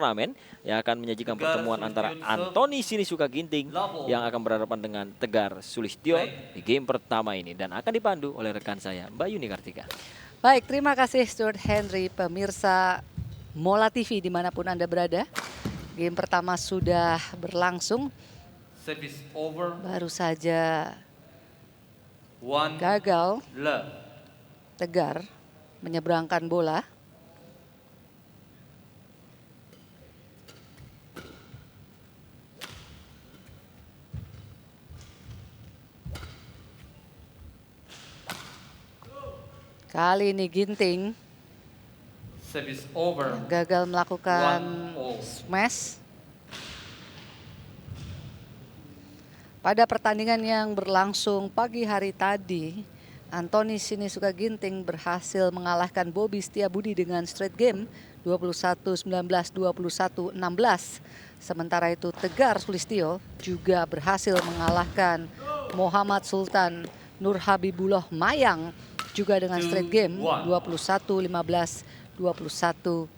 turnamen yang akan menyajikan pertemuan antara Anthony Sinisuka Ginting yang akan berhadapan dengan Tegar Sulistyo di game pertama ini dan akan dipandu oleh rekan saya Mbak Yuni Kartika. Baik, terima kasih Stuart Henry, pemirsa Mola TV dimanapun Anda berada. Game pertama sudah berlangsung. Baru saja gagal Tegar menyeberangkan bola. Kali ini Ginting gagal melakukan smash. Pada pertandingan yang berlangsung pagi hari tadi, Anthony Sinisuka Ginting berhasil mengalahkan Bobby Setiabudi dengan straight game 21-19, 21-16. Sementara itu Tegar Sulistyo juga berhasil mengalahkan Muhammad Sultan Nur Habibullah Mayang juga dengan straight game 21-15, 21-19.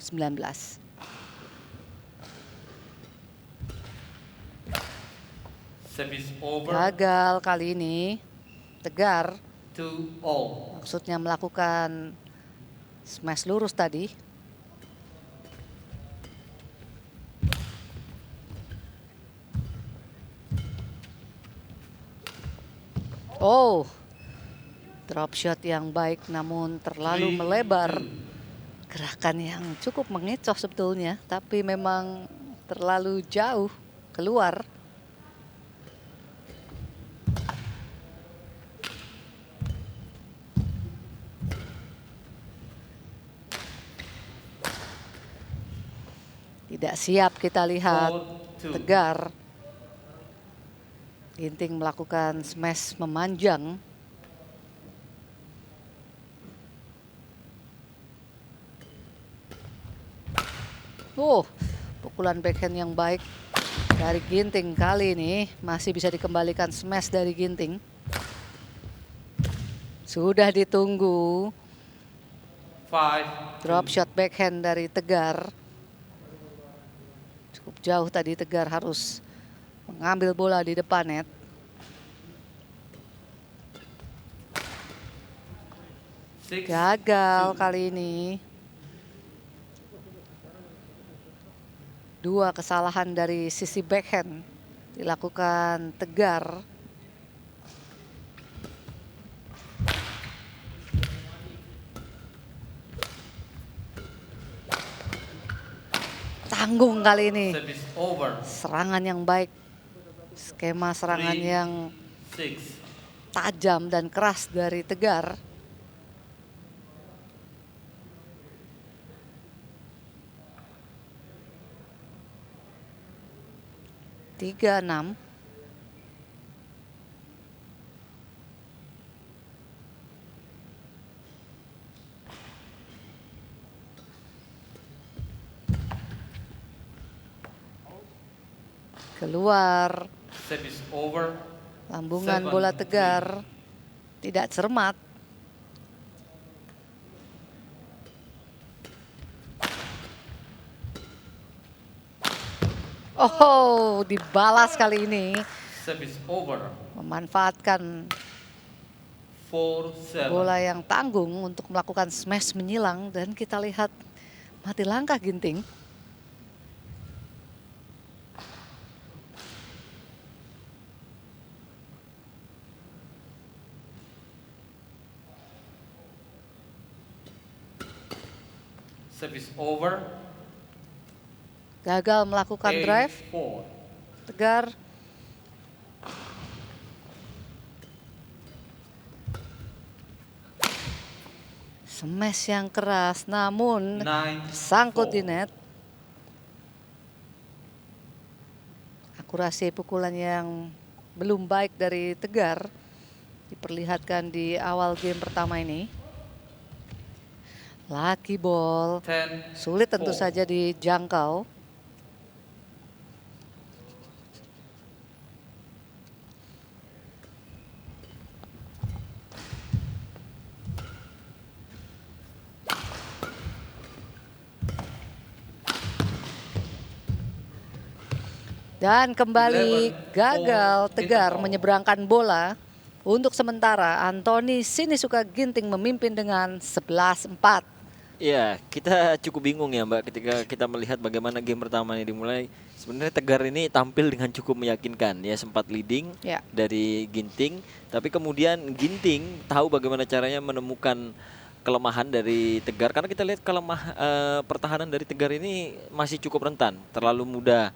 Gagal kali ini Tegar, maksudnya melakukan smash lurus tadi. Oh, drop shot yang baik namun terlalu melebar. Gerakan yang cukup mengecoh sebetulnya, tapi memang terlalu jauh keluar. Tidak siap kita lihat Tegar. Ginting melakukan smash memanjang. Pukulan backhand yang baik dari Ginting kali ini. Masih bisa dikembalikan smash dari Ginting. Sudah ditunggu. Drop shot backhand dari Tegar. Cukup jauh tadi Tegar harus mengambil bola di depan net. Gagal kali ini. Dua kesalahan dari sisi backhand dilakukan Tegar. Tanggung kali ini. Serangan yang baik. Skema serangan yang tajam dan keras dari Tegar. Tiga, 6. Keluar. Lambungan bola Tegar tidak cermat. Oh, dibalas kali ini. Memanfaatkan bola yang tanggung untuk melakukan smash menyilang dan kita lihat mati langkah Ginting. Gagal melakukan drive. Tegar. Smash yang keras namun sangkut di net. Akurasi pukulan yang belum baik dari Tegar diperlihatkan di awal game pertama ini. Lucky ball, sulit tentu saja dijangkau. Dan kembali gagal Tegar menyeberangkan bola. Untuk sementara Anthony Sinisuka Ginting memimpin dengan 11-4. Ya, kita cukup bingung ya Mbak ketika kita melihat bagaimana game pertama ini dimulai. Sebenarnya Tegar ini tampil dengan cukup meyakinkan ya, sempat leading Ya. dari Ginting, tapi kemudian Ginting tahu bagaimana caranya menemukan kelemahan dari Tegar, karena kita lihat pertahanan dari Tegar ini masih cukup rentan, terlalu mudah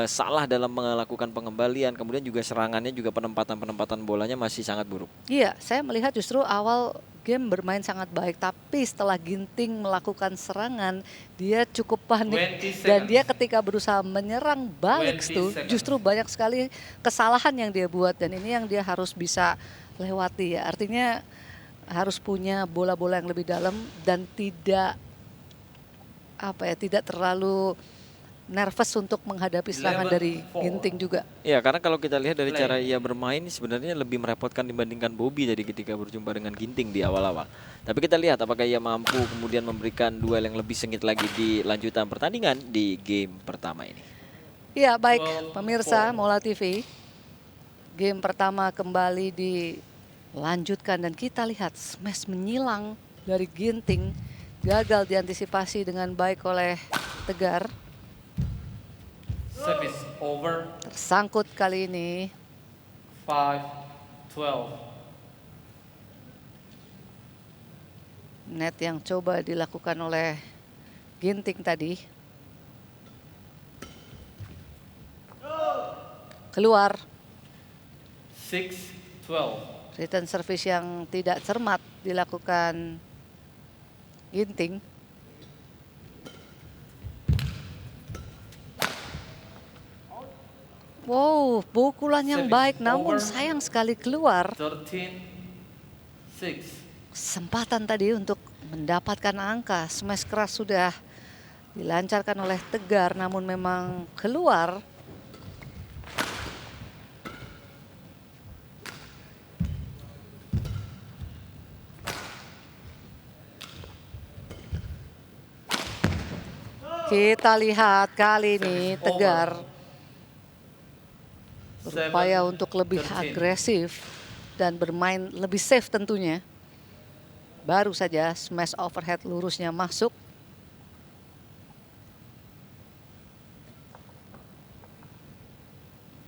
salah dalam melakukan pengembalian, kemudian juga serangannya juga penempatan bolanya masih sangat buruk. Iya, saya melihat justru awal game bermain sangat baik, tapi setelah Ginting melakukan serangan, dia cukup panik dan dia ketika berusaha menyerang balik tuh justru banyak sekali kesalahan yang dia buat, dan ini yang dia harus bisa lewati ya. Artinya harus punya bola-bola yang lebih dalam dan tidak terlalu nervous untuk menghadapi serangan dari Ginting juga. Ya, karena kalau kita lihat dari cara ia bermain sebenarnya lebih merepotkan dibandingkan Bobby tadi ketika berjumpa dengan Ginting di awal-awal. Tapi kita lihat apakah ia mampu kemudian memberikan duel yang lebih sengit lagi di lanjutan pertandingan di game pertama ini. Ya, baik pemirsa Mola TV. Game pertama kembali dilanjutkan dan kita lihat smash menyilang dari Ginting. Gagal diantisipasi dengan baik oleh Tegar. Service over. Tersangkut kali ini. 5-12. Net yang coba dilakukan oleh Ginting tadi. Keluar. 6-12. Return service yang tidak cermat dilakukan Ginting. Wow, pukulan yang baik namun sayang sekali keluar. 13-6. Kesempatan tadi untuk mendapatkan angka. Smash keras sudah dilancarkan oleh Tegar namun memang keluar. Kita lihat kali ini Tegar berupaya untuk lebih agresif dan bermain lebih safe tentunya. Baru saja smash overhead lurusnya masuk.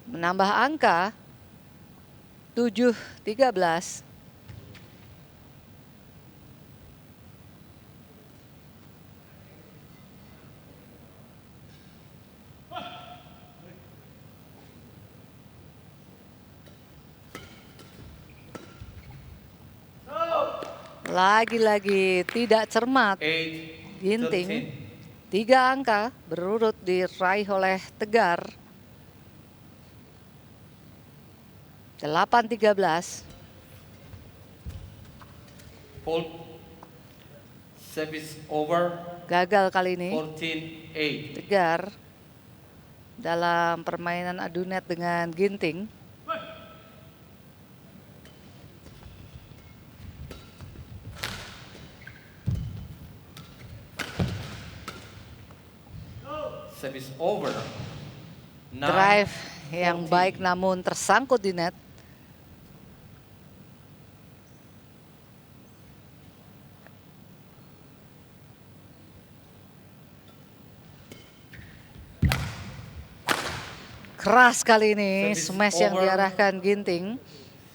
Menambah angka 7-13. Lagi-lagi tidak cermat Ginting. 3 angka berurut diraih oleh Tegar. 8-13. Service over. Gagal kali ini 14-8. Tegar dalam permainan adu net dengan Ginting. Service over. Drive yang baik namun tersangkut di net. Keras kali ini smash yang diarahkan Ginting.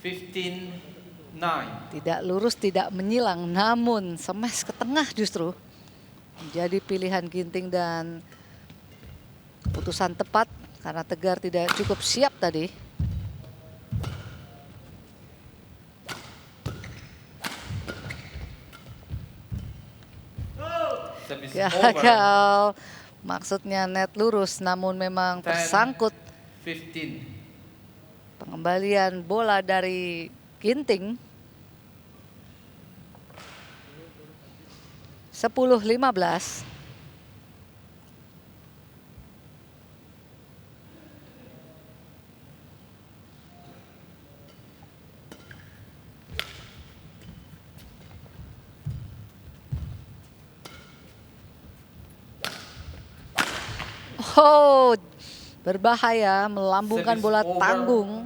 15-9. Tidak lurus, tidak menyilang, namun smash ke tengah justru menjadi pilihan Ginting dan keputusan tepat karena Tegar tidak cukup siap tadi. Gagal. Maksudnya net lurus namun memang tersangkut. 15. Pengembalian bola dari Ginting. 10-15. Oh, berbahaya, melambungkan Service bola over. tanggung.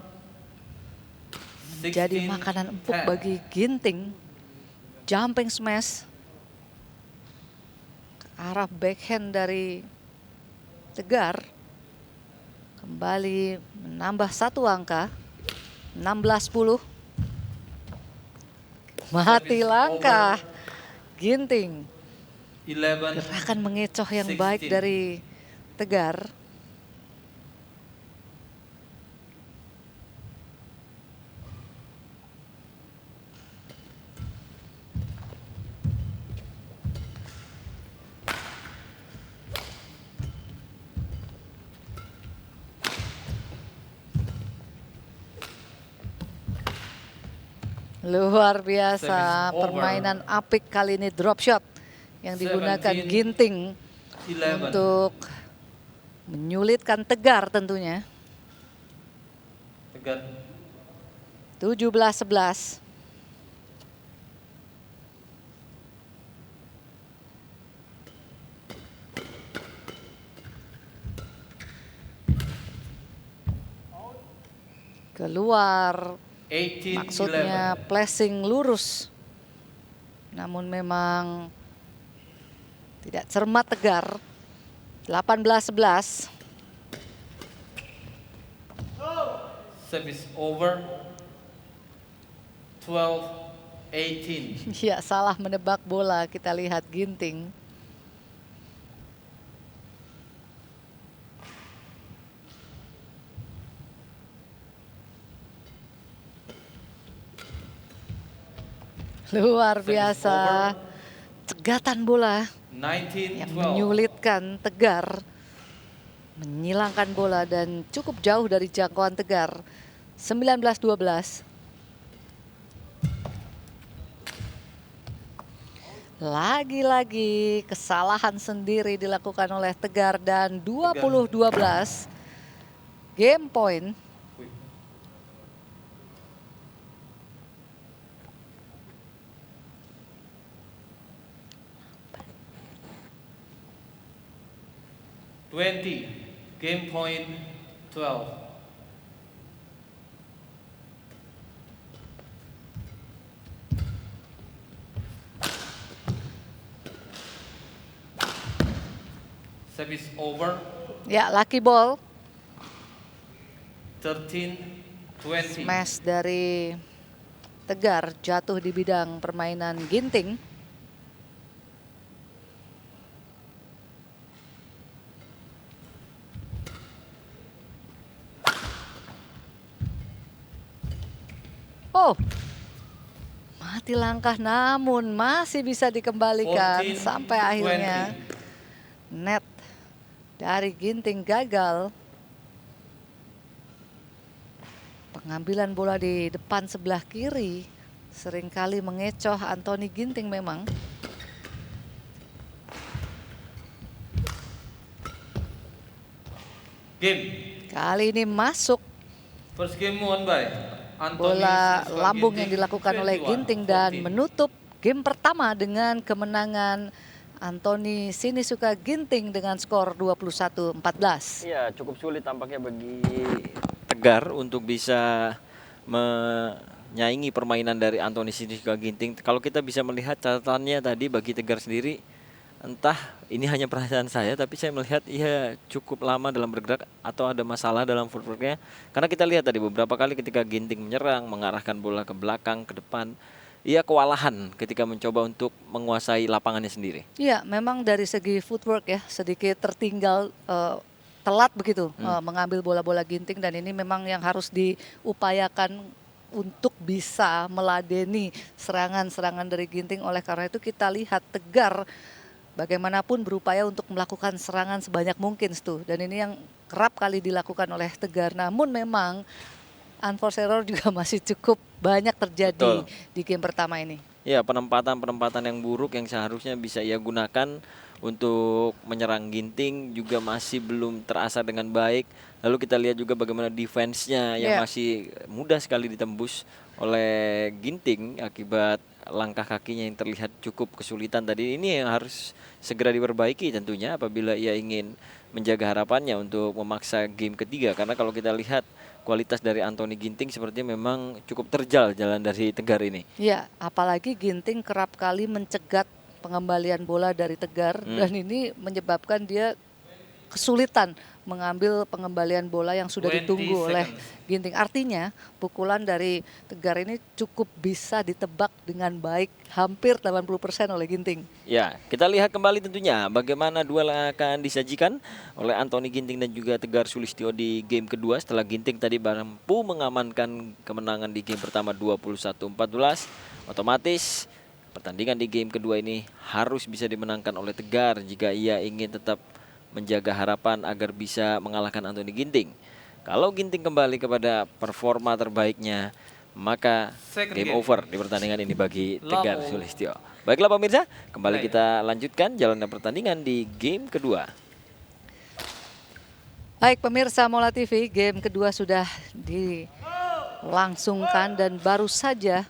Jadi 16, makanan empuk 10. bagi Ginting. Jumping smash ke arah backhand dari Tegar. Kembali menambah 1 angka. 16-10. Mati Service langkah over. Ginting. 11, Gerakan mengecoh yang baik 16. dari Tegar. Luar biasa, Service over. permainan apik kali ini, drop shot yang digunakan 17, Ginting 11. untuk menyulitkan Tegar tentunya. Tegar. 17-11. Keluar, 18, maksudnya 11. flashing lurus. Namun memang tidak cermat Tegar. 18-11. Service over. 12, 18. Ya, salah menebak bola, kita lihat Ginting. Luar biasa, cegatan bola 19, yang 12. menyulitkan Tegar. Menyilangkan bola dan cukup jauh dari jangkauan Tegar. 19-12. Lagi-lagi kesalahan sendiri dilakukan oleh Tegar dan 20-12. Game point. Game point 12. Service over. Ya, lucky ball. 13, 20. Smash dari Tegar jatuh di bidang permainan Ginting. Oh, mati langkah namun masih bisa dikembalikan 14, sampai akhirnya 20. net dari Ginting gagal. Pengambilan bola di depan sebelah kiri seringkali mengecoh Anthony Ginting memang. Game. Kali ini masuk First game won by Anthony bola Sinisqa lambung yang Ginting, dilakukan oleh 21, Ginting dan 14. menutup game pertama dengan kemenangan Anthony Sinisuka Ginting dengan skor 21-14. Iya, cukup sulit tampaknya bagi Tegar untuk bisa menyaingi permainan dari Anthony Sinisuka Ginting. Kalau kita bisa melihat catatannya tadi bagi Tegar sendiri, entah ini hanya perasaan saya, tapi saya melihat ia cukup lama dalam bergerak atau ada masalah dalam footworknya. Karena kita lihat tadi beberapa kali ketika Ginting menyerang, mengarahkan bola ke belakang, ke depan, ia kewalahan ketika mencoba untuk menguasai lapangannya sendiri. Iya, memang dari segi footwork ya sedikit tertinggal, telat begitu mengambil bola-bola Ginting, dan ini memang yang harus diupayakan untuk bisa meladeni serangan-serangan dari Ginting. Oleh karena itu kita lihat Tegar bagaimanapun berupaya untuk melakukan serangan sebanyak mungkin tuh, dan ini yang kerap kali dilakukan oleh Tegar. Namun memang unforced error juga masih cukup banyak terjadi. Betul. Di game pertama ini. Ya, penempatan yang buruk yang seharusnya bisa ia gunakan untuk menyerang Ginting juga masih belum terasa dengan baik. Lalu kita lihat juga bagaimana defense-nya yang masih mudah sekali ditembus oleh Ginting akibat langkah kakinya yang terlihat cukup kesulitan tadi. Ini yang harus segera diperbaiki tentunya apabila ia ingin menjaga harapannya untuk memaksa game ketiga, karena kalau kita lihat kualitas dari Anthony Ginting sepertinya memang cukup terjal jalan dari Tegar ini. Ya, apalagi Ginting kerap kali mencegat pengembalian bola dari Tegar dan ini menyebabkan dia kesulitan mengambil pengembalian bola yang sudah 20 ditunggu oleh seconds. Ginting. Artinya pukulan dari Tegar ini cukup bisa ditebak dengan baik, hampir 80% oleh Ginting. Ya, kita lihat kembali tentunya bagaimana duel yang akan disajikan oleh Anthony Ginting dan juga Tegar Sulistyo di game kedua setelah Ginting tadi mampu mengamankan kemenangan di game pertama 21-14. Otomatis pertandingan di game kedua ini harus bisa dimenangkan oleh Tegar jika ia ingin tetap menjaga harapan agar bisa mengalahkan Anthony Ginting. Kalau Ginting kembali kepada performa terbaiknya, maka Second game game. over di pertandingan ini bagi Tegar Love. Sulistyo. Baiklah pemirsa, kembali Play. kita lanjutkan jalannya pertandingan di game kedua. Baik pemirsa Mola TV, game kedua sudah dilangsungkan dan baru saja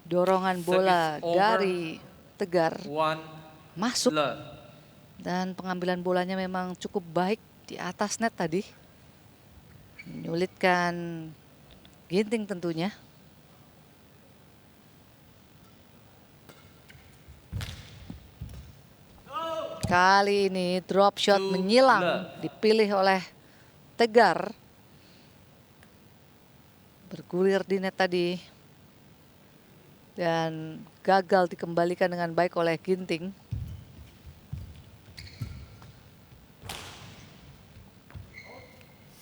dorongan bola Service over. dari Tegar 1 masuk love. dan pengambilan bolanya memang cukup baik di atas net tadi. Menyulitkan Ginting tentunya. Kali ini drop shot Two menyilang love. dipilih oleh Tegar. Bergulir di net tadi. Dan gagal dikembalikan dengan baik oleh Ginting.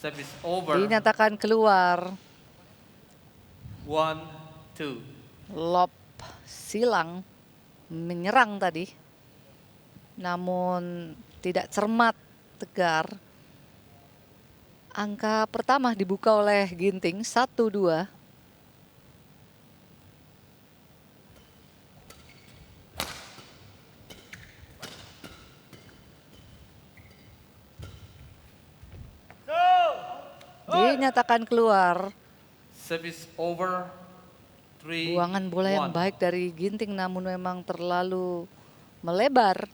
Service over. Dinyatakan keluar. 1-2. Lob silang menyerang tadi. Namun tidak cermat Tegar. Angka pertama dibuka oleh Ginting 1-2. Dinyatakan keluar. Service over. 3-1. Buangan bola yang baik dari Ginting namun memang terlalu melebar.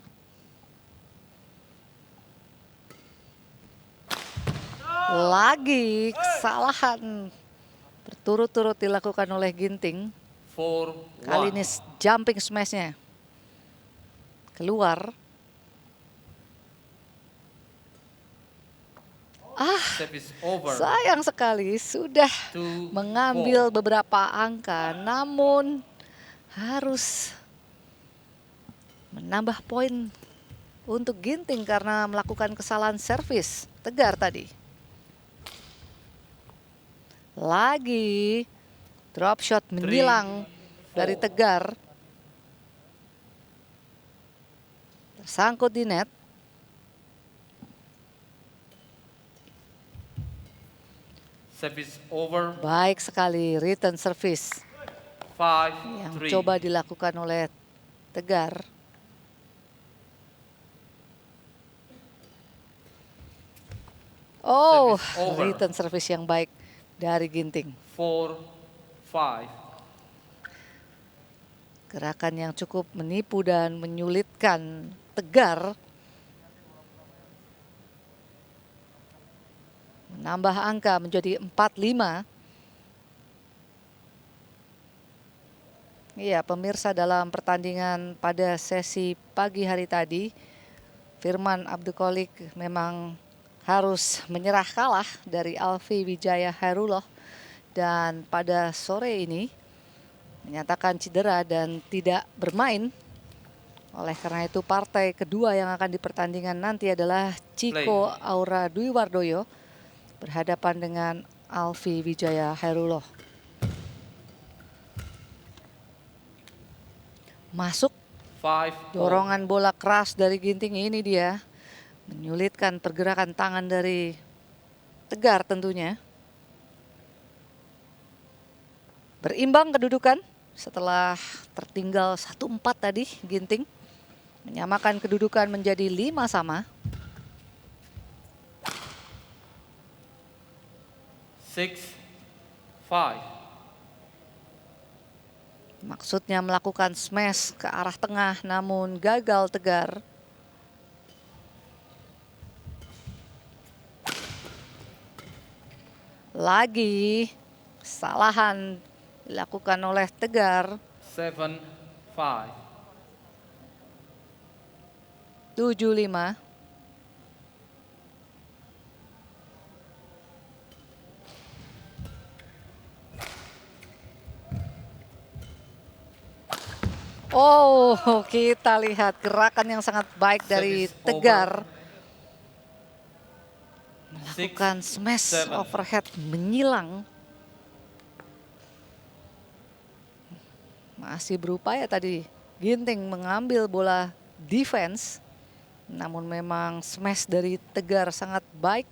Lagi kesalahan berturut-turut dilakukan oleh Ginting. 4-1. Kali ini jumping smashnya keluar. Service over. Sayang sekali sudah 2-4. mengambil beberapa angka namun harus menambah poin untuk Ginting karena melakukan kesalahan servis Tegar tadi. Lagi drop shot menyilang dari Tegar. Tersangkut di net. Service over. Baik sekali return service yang 5-3. coba dilakukan oleh Tegar. Oh, Service over. return service yang baik dari Ginting. 4-5. Gerakan yang cukup menipu dan menyulitkan Tegar. Menambah angka menjadi 4-5. Iya, pemirsa, dalam pertandingan pada sesi pagi hari tadi, Firman Abdulkolik memang harus menyerah kalah dari Alfi Wijaya Hairullah. Dan pada sore ini menyatakan cedera dan tidak bermain. Oleh karena itu partai kedua yang akan dipertandingan nanti adalah Chico Aura Dwi Wardoyo berhadapan dengan Alfi Wijaya Hairullah. Masuk 5-4. dorongan bola keras dari Ginting, ini dia menyulitkan pergerakan tangan dari Tegar tentunya. Berimbang kedudukan setelah tertinggal 1-4 tadi. Ginting menyamakan kedudukan menjadi 5-5. 6-5. Maksudnya melakukan smash ke arah tengah namun gagal Tegar. Lagi kesalahan dilakukan oleh Tegar. 7, 5. 7-5. Oh, kita lihat gerakan yang sangat baik dari Service Tegar. Six, Melakukan smash 7. overhead menyilang. Masih berupaya tadi Ginting mengambil bola defense. Namun memang smash dari Tegar sangat baik.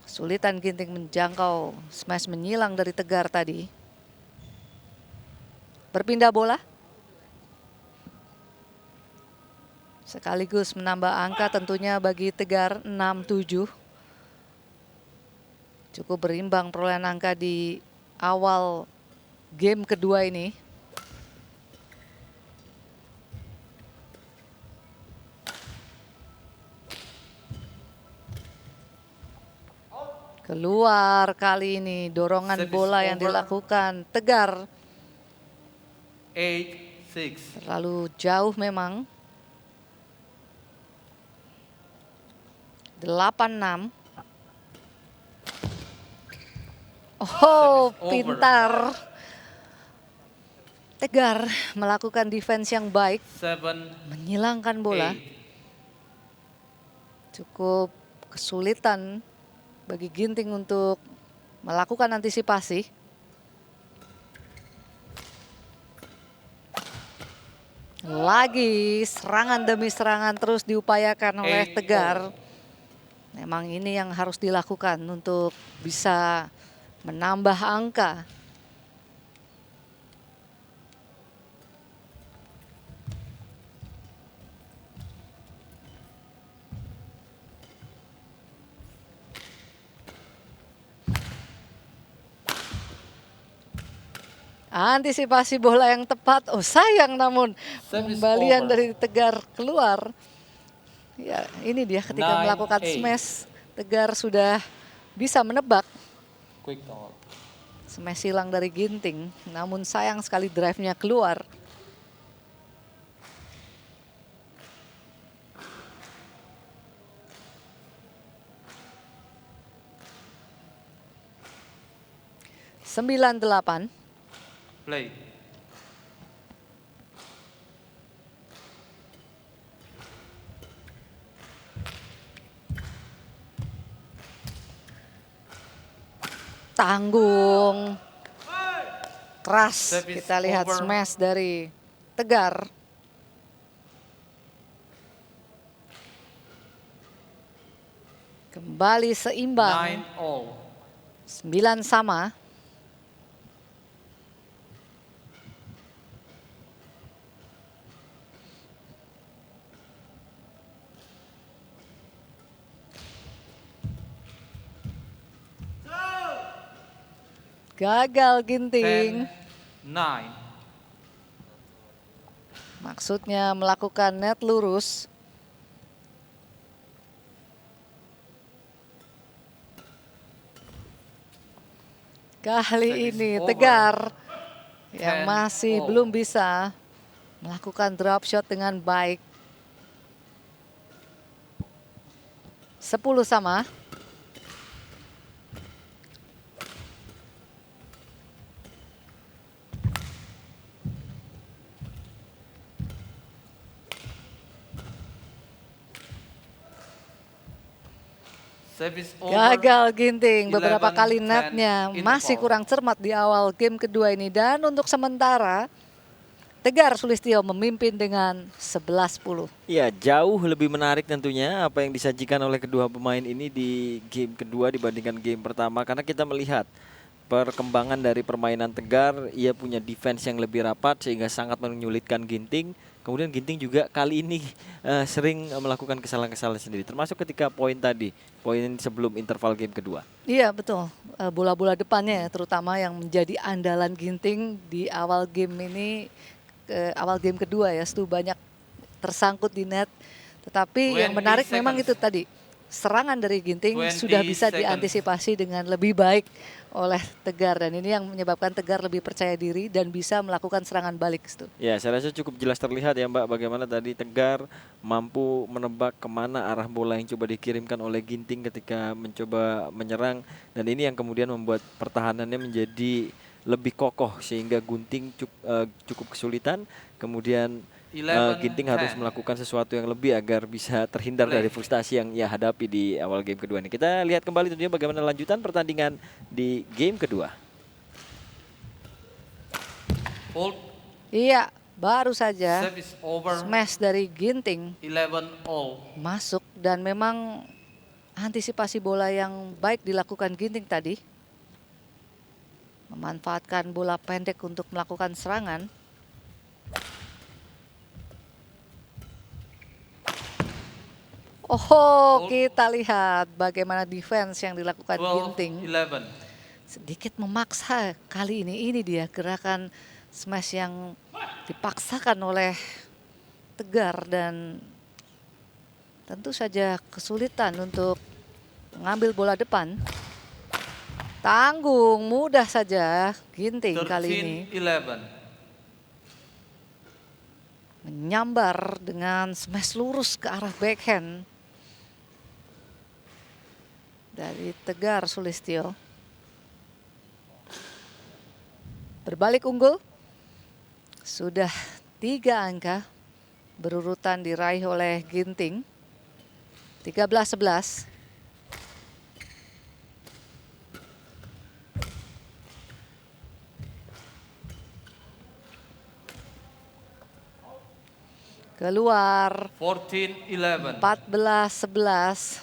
Kesulitan Ginting menjangkau smash menyilang dari Tegar tadi. Berpindah bola. Sekaligus menambah angka tentunya bagi Tegar 6-7. Cukup berimbang perolehan angka di awal game kedua ini. Keluar kali ini dorongan Service bola yang over. dilakukan Tegar 8, 6. terlalu jauh memang. 8-6. Oh, Service over. pintar. Tegar melakukan defense yang baik, 7, menyilangkan bola. 8. Cukup kesulitan bagi Ginting untuk melakukan antisipasi. Lagi serangan demi serangan terus diupayakan oleh 8, Tegar. 4. Memang ini yang harus dilakukan untuk bisa menambah angka. Antisipasi bola yang tepat. Oh sayang namun Service kembalian over. dari Tegar keluar. Ya ini dia ketika 9, melakukan 8. smash. Tegar sudah bisa menebak. Quick thought. Smash hilang dari Ginting. Namun sayang sekali drive-nya keluar. Sembilan delapan. Play. Tanggung. Keras. Service Kita lihat over. smash dari Tegar. Kembali 9, seimbang. all. 9 sama. Gagal 10, Ginting. 9. Maksudnya melakukan net lurus. Kali Service ini over. Tegar yang 10 masih all. belum bisa melakukan drop shot dengan baik. 10 sama. Service over. Gagal Ginting, beberapa 11, kali 10 netnya masih interval. kurang cermat di awal game kedua ini. Dan untuk sementara Tegar Sulistyo memimpin dengan 11-10. Ya, jauh lebih menarik tentunya apa yang disajikan oleh kedua pemain ini di game kedua dibandingkan game pertama. Karena kita melihat perkembangan dari permainan Tegar, ia punya defense yang lebih rapat sehingga sangat menyulitkan Ginting. Kemudian Ginting juga kali ini sering melakukan kesalahan-kesalahan sendiri, termasuk ketika poin tadi, poin sebelum interval game kedua. Iya betul, bola-bola depannya ya, terutama yang menjadi andalan Ginting di awal game ini, awal game kedua ya, Stu, banyak tersangkut di net. Tetapi yang 20 menarik memang seconds. itu tadi, serangan dari Ginting 20 sudah bisa seconds. diantisipasi dengan lebih baik oleh Tegar, dan ini yang menyebabkan Tegar lebih percaya diri dan bisa melakukan serangan balik itu. Ya, saya rasa cukup jelas terlihat ya Mbak bagaimana tadi Tegar mampu menebak kemana arah bola yang coba dikirimkan oleh Ginting ketika mencoba menyerang, dan ini yang kemudian membuat pertahanannya menjadi lebih kokoh sehingga Gunting cukup kesulitan. Kemudian 11, Ginting harus 10. melakukan sesuatu yang lebih agar bisa terhindar dari frustasi yang ia hadapi di awal game kedua ini. Kita lihat kembali tentunya bagaimana lanjutan pertandingan di game kedua. Fault. Iya, baru saja Service over. smash dari Ginting 11 all. masuk, dan memang antisipasi bola yang baik dilakukan Ginting tadi. Memanfaatkan bola pendek untuk melakukan serangan. Oh, kita lihat bagaimana defense yang dilakukan 12 Ginting. 11. Sedikit memaksa kali ini. Ini dia gerakan smash yang dipaksakan oleh Tegar, dan tentu saja kesulitan untuk mengambil bola depan. Tanggung, mudah saja Ginting kali ini 13 11. menyambar dengan smash lurus ke arah backhand dari Tegar Sulistyo. Berbalik unggul, sudah 3 angka berurutan diraih oleh Ginting. 13-11. Keluar 14 11. 14-11.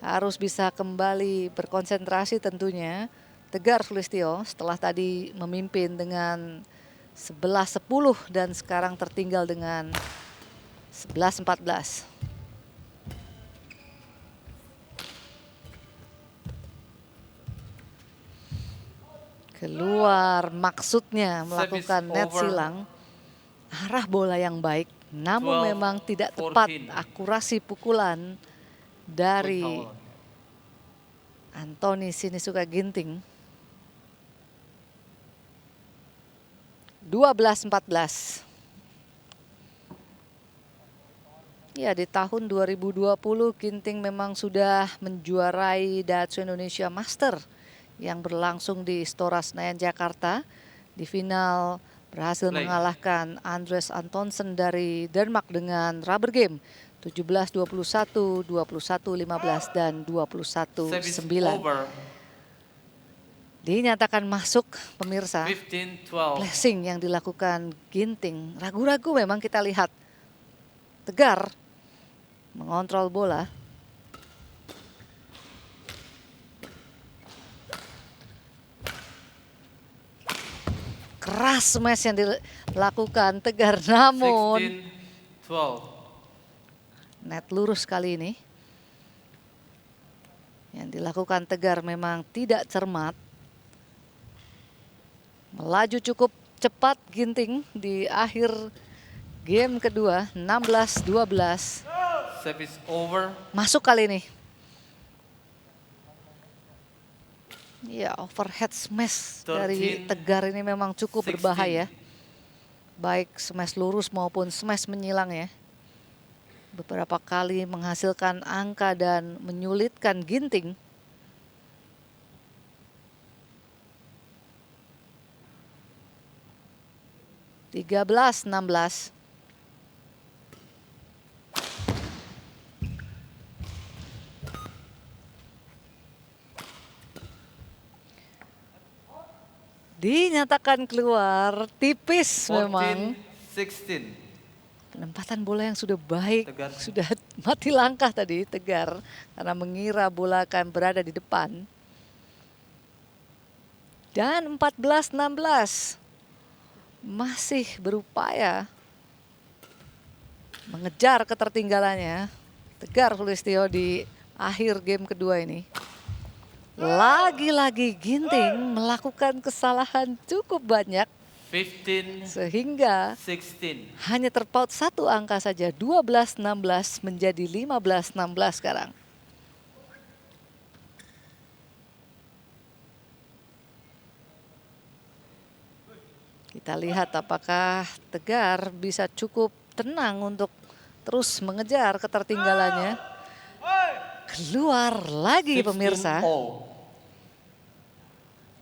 Harus bisa kembali berkonsentrasi tentunya Tegar Sulistyo setelah tadi memimpin dengan 11-10 dan sekarang tertinggal dengan 11-14. Keluar, maksudnya melakukan net over. silang. Arah bola yang baik, namun 12, memang tidak tepat 14. akurasi pukulan dari Quick foul. Anthony Sinisuka Ginting. 12-14. Ya, di tahun 2020 Ginting memang sudah menjuarai Daihatsu Indonesia Master yang berlangsung di Istora Senayan Jakarta. Di final berhasil Play. mengalahkan Andres Antonsen dari Denmark dengan rubber game 17-21, 21-15 dan Service 21-9. over. Dinyatakan masuk pemirsa. 15 12. Blessing yang dilakukan Ginting. Ragu-ragu memang kita lihat. Tegar mengontrol bola. Keras smash yang dilakukan Tegar, namun 16 12. net lurus kali ini. Yang dilakukan Tegar memang tidak cermat. Melaju cukup cepat Ginting di akhir game kedua, 16-12. Service over. Masuk kali ini. Ya, overhead smash dari 13, Tegar ini memang cukup 16. berbahaya. Baik smash lurus maupun smash menyilang ya. Beberapa kali menghasilkan angka dan menyulitkan Ginting. Tiga belas 16. Dinyatakan keluar, tipis 14 memang. 16. Penempatan bola yang sudah baik, Tegar. sudah mati langkah tadi Tegar karena mengira bola akan berada di depan. Dan 14-16 masih berupaya mengejar ketertinggalannya Tegar Sulistyo di akhir game kedua ini. Lagi-lagi Ginting melakukan kesalahan cukup banyak 15 sehingga 16. hanya terpaut satu angka saja, 12-16 menjadi 15-16 sekarang. Kita lihat apakah Tegar bisa cukup tenang untuk terus mengejar ketertinggalannya. Keluar lagi 16 pemirsa. all.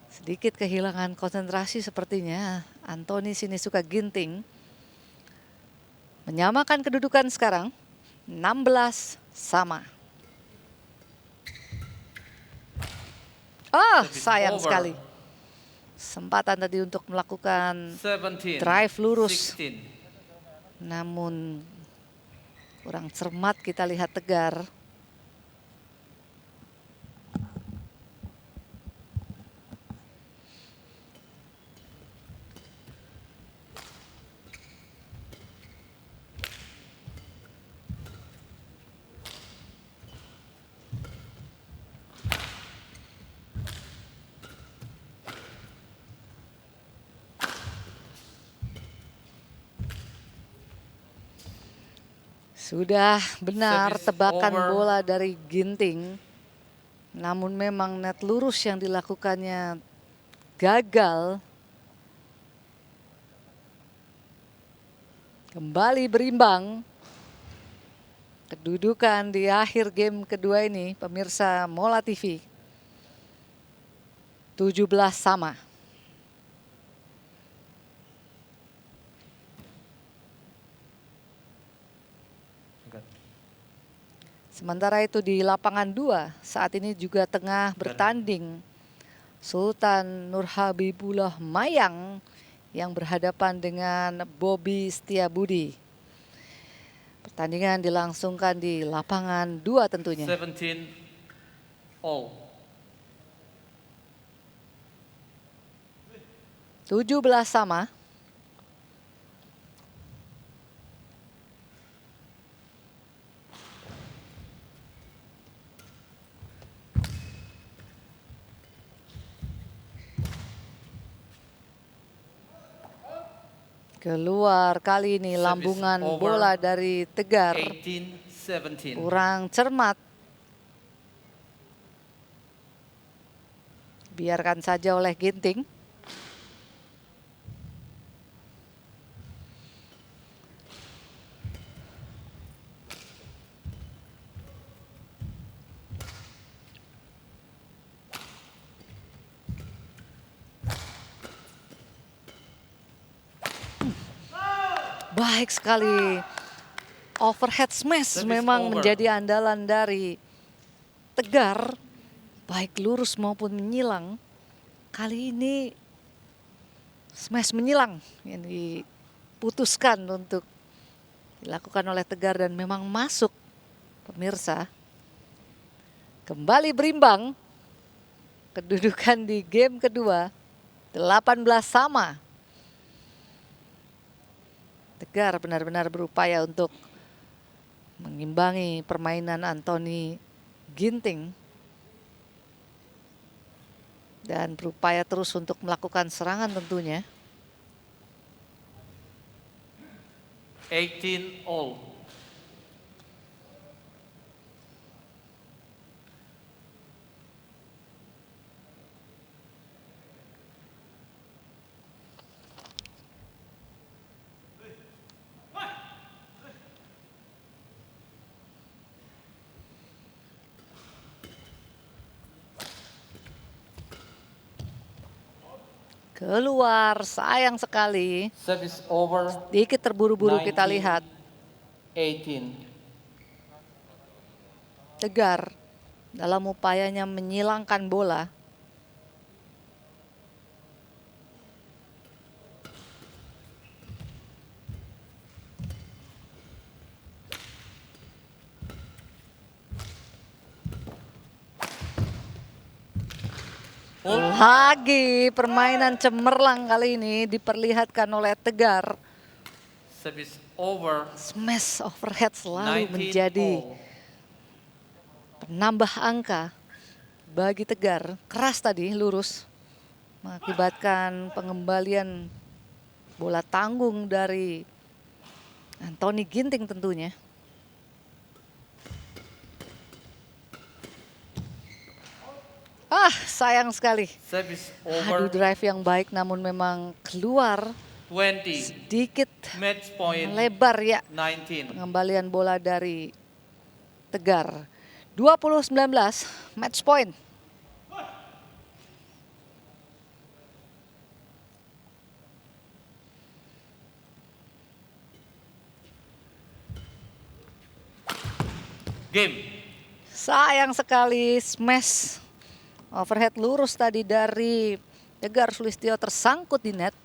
Sedikit kehilangan konsentrasi sepertinya Anthony Sinisuka Ginting. Menyamakan kedudukan sekarang 16 sama. Service Sayang over. sekali. Kesempatan tadi untuk melakukan 17 drive lurus. 16. Namun kurang cermat kita lihat Tegar. Sudah benar Service tebakan over. bola dari Ginting. Namun memang net lurus yang dilakukannya gagal. Kembali berimbang. Kedudukan di akhir game kedua ini pemirsa Mola TV. 17 sama. Sementara itu di lapangan 2 saat ini juga tengah bertanding Sultan Nurhabibullah Mayang yang berhadapan dengan Bobby Setiabudi. Pertandingan dilangsungkan di lapangan 2 tentunya. 17 all. 17 sama. Keluar kali ini Service lambungan over. bola dari Tegar. 18 17. Kurang cermat. Biarkan saja oleh Ginting. Baik sekali. Overhead smash Service memang over. menjadi andalan dari Tegar. Baik lurus maupun menyilang. Kali ini smash menyilang yang diputuskan untuk dilakukan oleh Tegar dan memang masuk pemirsa. Kembali berimbang. Kedudukan di game kedua 18 sama. Tegar benar-benar berupaya untuk mengimbangi permainan Anthony Ginting. Dan berupaya terus untuk melakukan serangan tentunya. 18 all. Keluar, sayang sekali. Service over. Sedikit terburu-buru kita 19 lihat. 18. Tegar dalam upayanya menyilangkan bola. Lagi permainan cemerlang kali ini diperlihatkan oleh Tegar. Service over. Smash overhead selalu 19 menjadi all. penambah angka bagi Tegar. Keras tadi lurus mengakibatkan pengembalian bola tanggung dari Anthony Ginting tentunya. Sayang sekali. Service Adu over. drive yang baik namun memang keluar 20. sedikit Match point melebar ya 19. pengembalian bola dari Tegar. 20-19 match point. Game. Sayang sekali smash overhead lurus tadi dari Tegar Sulistyo tersangkut di net.